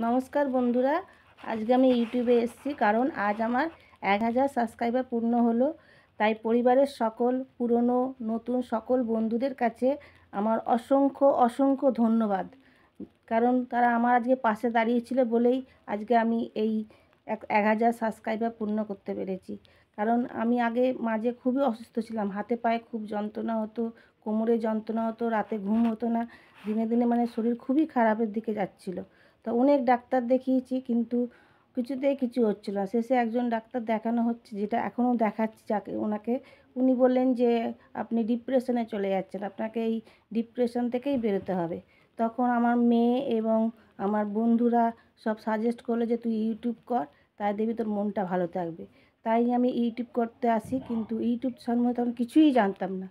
নমস্কার বন্ধুরা, আজকে আমি ইউটিউবে এসেছি কারণ আজ আমার 1000 সাবস্ক্রাইবার পূর্ণ হলো। তাই পরিবারের সকল পুরনো নতুন সকল বন্ধুদের কাছে আমার অসংখ্য অসংখ্য ধন্যবাদ। কারণ তারা আমার আজকে পাশে দাঁড়িয়েছিল বলেই আজকে আমি এই 1000 সাবস্ক্রাইবার পূর্ণ করতে পেরেছি। কারণ আমি আগে মাঝে খুবই অসুস্থ ছিলাম, হাতে পায়ে খুব যন্ত্রণা হতো, কোমরে যন্ত্রণা হতো, রাতে ঘুম হতো না, দিনে দিনে মানে শরীর খুবই খারাপের দিকে যাচ্ছিল। তো অনেক ডাক্তার দেখিয়েছি কিন্তু কিছুতেই কিছু হচ্ছিল না। শেষে একজন ডাক্তার দেখানো হচ্ছে, যেটা এখনও দেখাচ্ছি যাকে ওনাকে, উনি বললেন যে আপনি ডিপ্রেশনে চলে যাচ্ছেন, আপনাকে এই ডিপ্রেশন থেকেই বেরোতে হবে। তখন আমার মেয়ে এবং আমার বন্ধুরা সব সাজেস্ট করলো যে তুই ইউটিউব কর, তাই দেখবি তোর মনটা ভালো থাকবে। তাই আমি ইউটিউব করতে আসি, কিন্তু ইউটিউব সম্বন্ধে তখন কিছুই জানতাম না।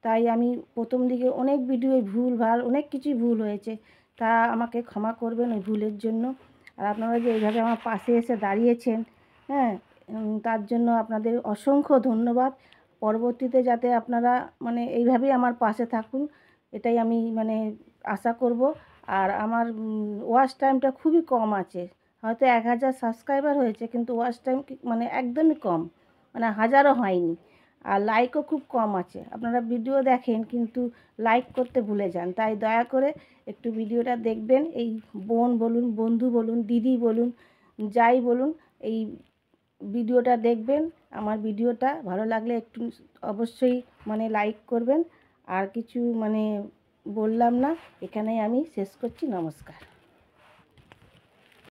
তাই আমি প্রথম দিকে অনেক ভিডিওয় ভুলভাল অনেক কিছুই ভুল হয়েছে, তা আমাকে ক্ষমা করবেন ওই ভুলের জন্য। আর আপনারা যে এইভাবে আমার পাশে এসে দাঁড়িয়েছেন, হ্যাঁ, তার জন্য আপনাদের অসংখ্য ধন্যবাদ। পরবর্তীতে যাতে আপনারা মানে এইভাবেই আমার পাশে থাকুন, এটাই আমি মানে আশা করব। আর আমার ওয়াচ টাইমটা খুবই কম আছে, হয়তো 1000 সাবস্ক্রাইবার হয়েছে কিন্তু ওয়াচ টাইম মানে একদমই কম, মানে হাজারও হয়নি। আর লাইকও খুব কম আছে, আপনারা ভিডিও দেখেন কিন্তু লাইক করতে ভুলে যান। তাই দয়া করে একটু ভিডিওটা দেখবেন। এই বোন বলুন, বন্ধু বলুন, দিদি বলুন, যাই বলুন, এই ভিডিওটা দেখবেন। আমার ভিডিওটা ভালো লাগলে একটু অবশ্যই মানে লাইক করবেন। আর কিছু মানে বললাম না, এখানেই আমি শেষ করছি। নমস্কার।